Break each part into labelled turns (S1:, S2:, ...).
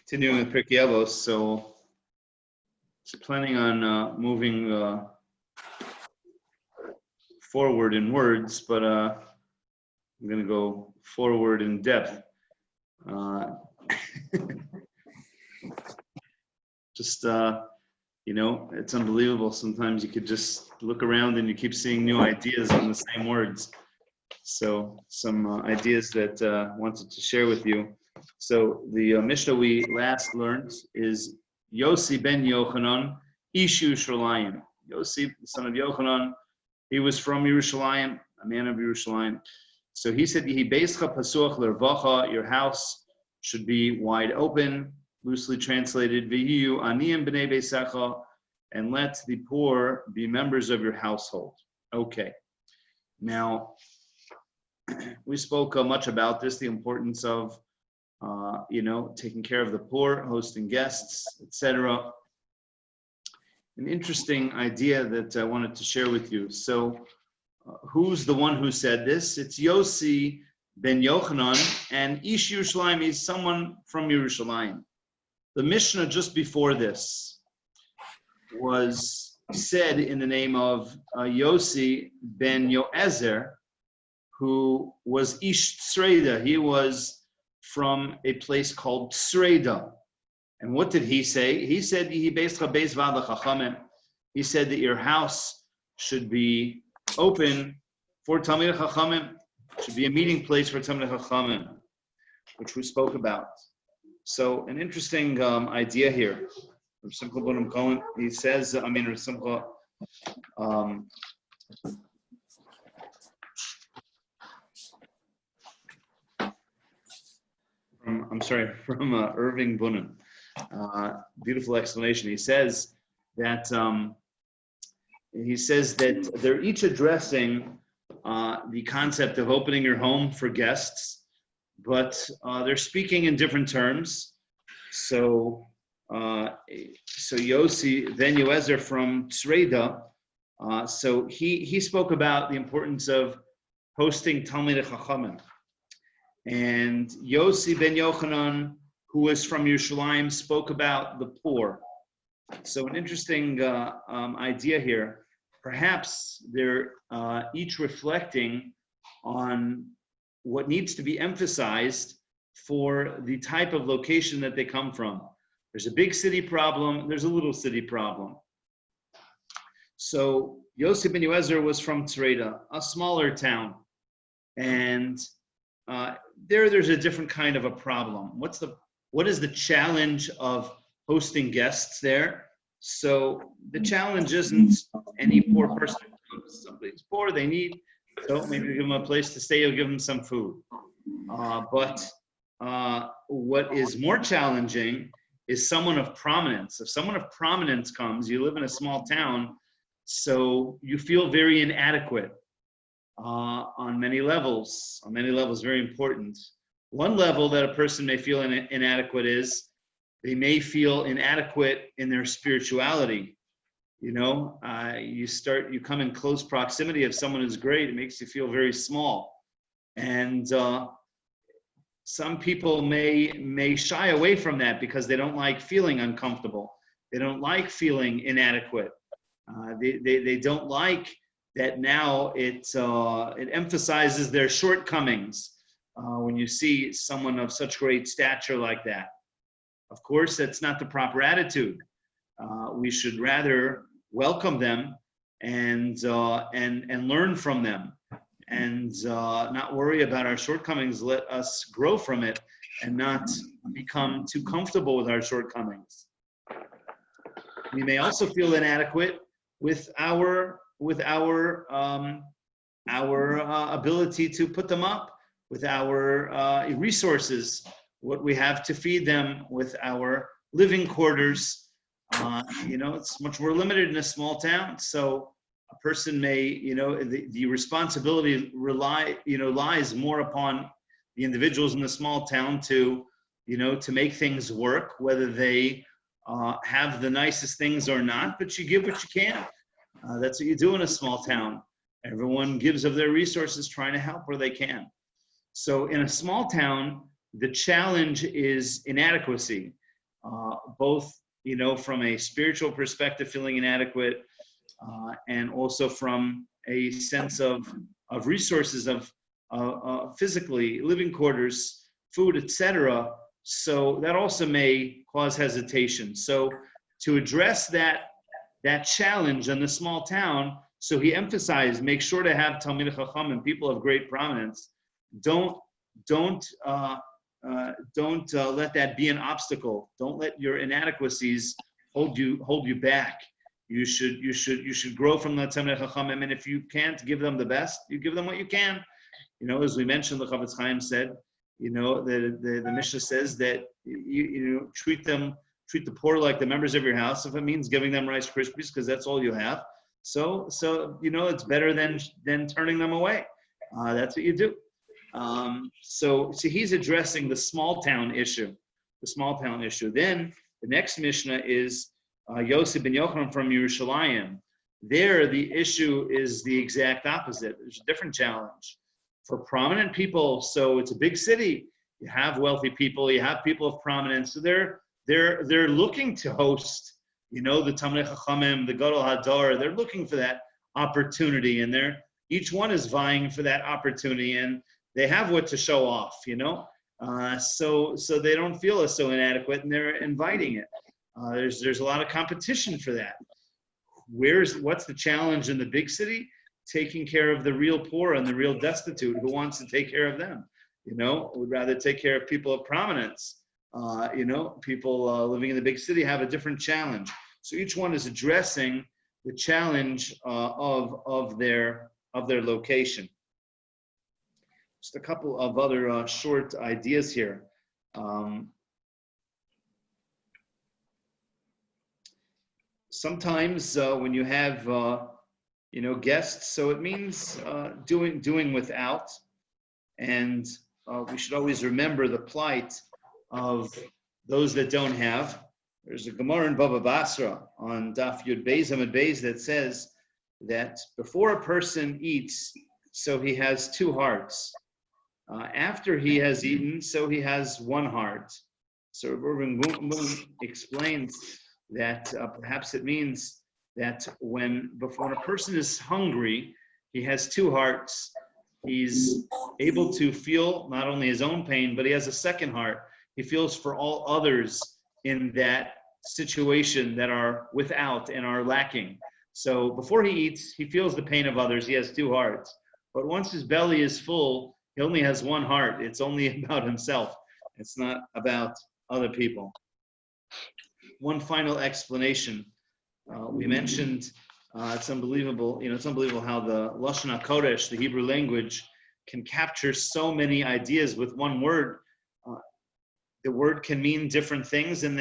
S1: Continuing with Pirkei Avos, so planning on moving forward in words, but I'm going to go forward in depth. Just it's unbelievable. Sometimes you could just look around and you keep seeing new ideas on the same words. So some ideas that I wanted to share with you. So the Mishnah we last learned is Yossi ben Yochanan, Ish Yerushalayim. Yossi, the son of Yochanan, he was from Yerushalayim, a man of Yerushalayim. So he said, Yehi beischa pasuach lervacha, your house should be wide open, loosely translated, V'hiyu aniyim b'nei beisecha, and let the poor be members of your household. Okay. Now, we spoke much about this, the importance of taking care of the poor, hosting guests, etc. An interesting idea that I wanted to share with you. So, who's the one who said this? It's Yossi ben Yochanan, and Ish Yerushalayim is someone from Yerushalayim. The Mishnah just before this was said in the name of Yossi ben Yoezer, who was Ish Tzreida. He was from a place called Tzreida. And what did he say? He said, he said that your house should be open for Talmidei Chachamim, should be a meeting place for Talmidei Chachamim, which we spoke about. So an interesting idea here. He says, from Irving Bunim. Beautiful explanation. He says that they're each addressing the concept of opening your home for guests, but they're speaking in different terms. So Yossi ben Yoezer from Tzreida, so he spoke about the importance of hosting Talmidei Chachamim. And Yossi ben Yochanan, who was from Yerushalayim, spoke about the poor. So an interesting idea here. Perhaps they're each reflecting on what needs to be emphasized for the type of location that they come from. There's a big city problem, there's a little city problem. So Yossi ben Yoezer was from Tzreida, a smaller town. And there's a different kind of a problem. What is the challenge of hosting guests there? So the challenge isn't any poor person. Somebody's poor, they need, so maybe give them a place to stay, you'll give them some food. But what is more challenging is someone of prominence. If someone of prominence comes, you live in a small town, so you feel very inadequate. On many levels, very important. One level that a person may feel inadequate is they may feel inadequate in their spirituality. You come in close proximity of someone who's great, it makes you feel very small. And some people may shy away from that because they don't like feeling uncomfortable. They don't like feeling inadequate. They don't like that now it emphasizes their shortcomings when you see someone of such great stature like that. Of course, that's not the proper attitude. We should rather welcome them and learn from them, and not worry about our shortcomings. Let us grow from it and not become too comfortable with our shortcomings. We may also feel inadequate with our ability to put them up, with our resources, what we have to feed them, with our living quarters. It's much more limited in a small town. So a person may, the responsibility lies more upon the individuals in the small town to make things work, whether they have the nicest things or not, but you give what you can. That's what you do in a small town. Everyone gives of their resources, trying to help where they can. So in a small town, the challenge is inadequacy. both, from a spiritual perspective, feeling inadequate, and also from a sense of resources of physically, living quarters, food, etc. So that also may cause hesitation. So to address that challenge in the small town, so he emphasized, make sure to have Talmid Chacham and people of great prominence. Don't let that be an obstacle. Don't let your inadequacies hold you back. You should grow from the Talmid Chachamim, and if you can't give them the best, you give them what you can. As we mentioned, the Chavetz Chaim said, the Mishnah says that you treat the poor like the members of your house. If it means giving them Rice Krispies because that's all you have, so it's better than turning them away. That's what you do. So he's addressing the small town issue. Then the next Mishnah is Yosef ben Yochanan from Yerushalayim. There, the issue is the exact opposite. There's a different challenge for prominent people. So it's a big city. You have wealthy people. You have people of prominence. So they're looking to host. The Talmidei Chachamim, the Gadol Hadar. They're looking for that opportunity, and each one is vying for that opportunity, and they have what to show off. So they don't feel as so inadequate, and they're inviting it. There's a lot of competition for that. What's the challenge in the big city? Taking care of the real poor and the real destitute. Who wants to take care of them? Would rather take care of people of prominence. People living in the big city have a different challenge. So each one is addressing the challenge of their location. Just a couple of other short ideas here. Sometimes when you have guests, so it means doing without, and we should always remember the plight of those that don't have. There's a Gemara in Baba Basra on Daf Yud Beis Amud Beis that says that before a person eats, so he has two hearts. After he has eaten, so he has one heart. So Reuben Moon explains that perhaps it means that when a person is hungry, he has two hearts. He's able to feel not only his own pain, but he has a second heart. He feels for all others in that situation that are without and are lacking. So before he eats, he feels the pain of others. He has two hearts. But once his belly is full, he only has one heart. It's only about himself. It's not about other people. One final explanation. We mentioned it's unbelievable. It's unbelievable how the Lashon HaKodesh, the Hebrew language, can capture so many ideas with one word. The word can mean different things, and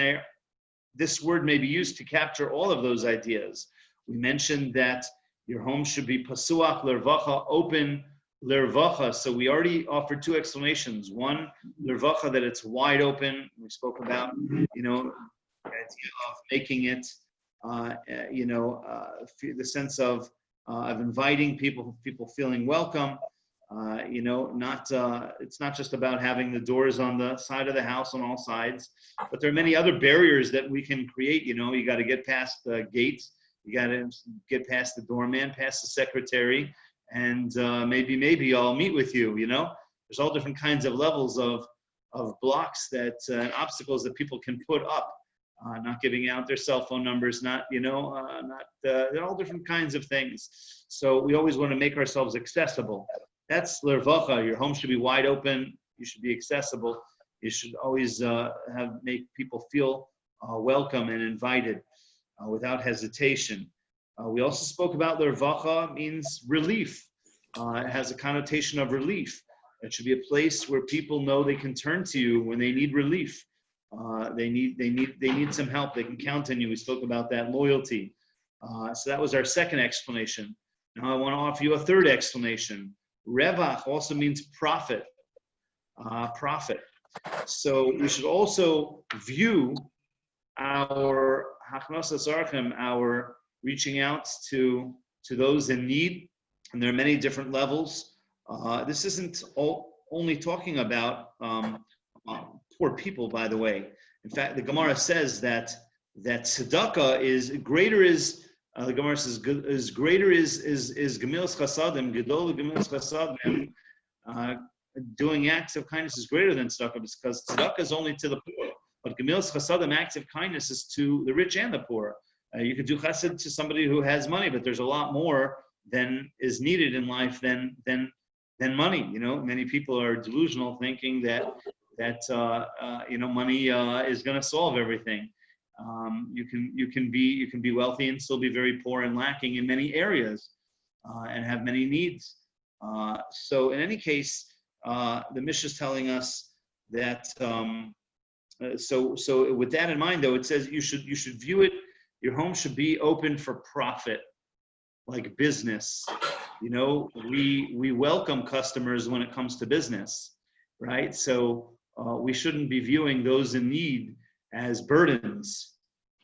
S1: this word may be used to capture all of those ideas. We mentioned that your home should be pasuach l'rvacha, open l'rvacha. So we already offered two explanations. One, l'rvacha, that it's wide open. We spoke about, the idea of making it, the sense of inviting people feeling welcome. It's not just about having the doors on the side of the house on all sides, but there are many other barriers that we can create. You got to get past the gates, you got to get past the doorman, past the secretary, and maybe I'll meet with you. There's all different kinds of levels of blocks that obstacles that people can put up. Not giving out their cell phone numbers, there are all different kinds of things. So we always want to make ourselves accessible. That's l'rvacha. Your home should be wide open. You should be accessible. You should always make people feel welcome and invited without hesitation. We also spoke about l'rvacha means relief. It has a connotation of relief. It should be a place where people know they can turn to you when they need relief. They need some help. They can count on you. We spoke about that loyalty. So that was our second explanation. Now I want to offer you a third explanation. Revach also means profit. Profit. So we should also view our hachnosas archim, our reaching out to those in need, and there are many different levels. This isn't only talking about poor people, by the way. In fact, the Gemara says that tzedakah is greater the Gemara says is greater is gemilas chasadim, gedol gemilas chasadim. Doing acts of kindness is greater than tzedakah because tzedakah is only to the poor, but gemilas chasadim, acts of kindness, is to the rich and the poor. You could do chesed to somebody who has money, but there's a lot more than is needed in life than money. Many people are delusional, thinking that money is going to solve everything. You can be wealthy and still be very poor and lacking in many areas, and have many needs. So in any case, the Mishnah is telling us that. So with that in mind, though, it says you should view it. Your home should be open for profit, like business. We welcome customers when it comes to business, right? So we shouldn't be viewing those in need as burdens,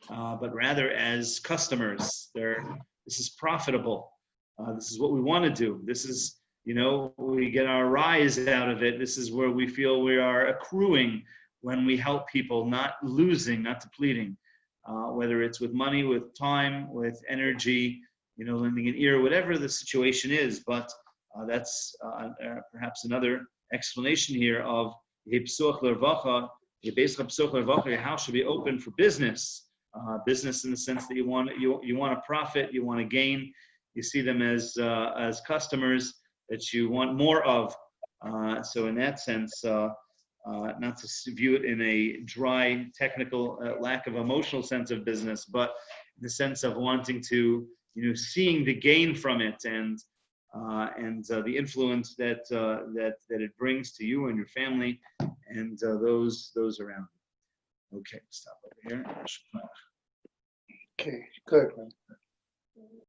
S1: but rather as customers. This is profitable. This is what we want to do. This is, we get our rise out of it. This is where we feel we are accruing when we help people, not losing, not depleting, whether it's with money, with time, with energy, lending an ear, whatever the situation is. But that's perhaps another explanation here of your house should be open for business. Business in the sense that you want to profit, you want to gain. You see them as customers that you want more of. So in that sense, not to view it in a dry, technical, lack of emotional sense of business, but in the sense of wanting to, seeing the gain from it and the influence that it brings to you and your family and those around you. Okay, stop over here.
S2: Okay, good.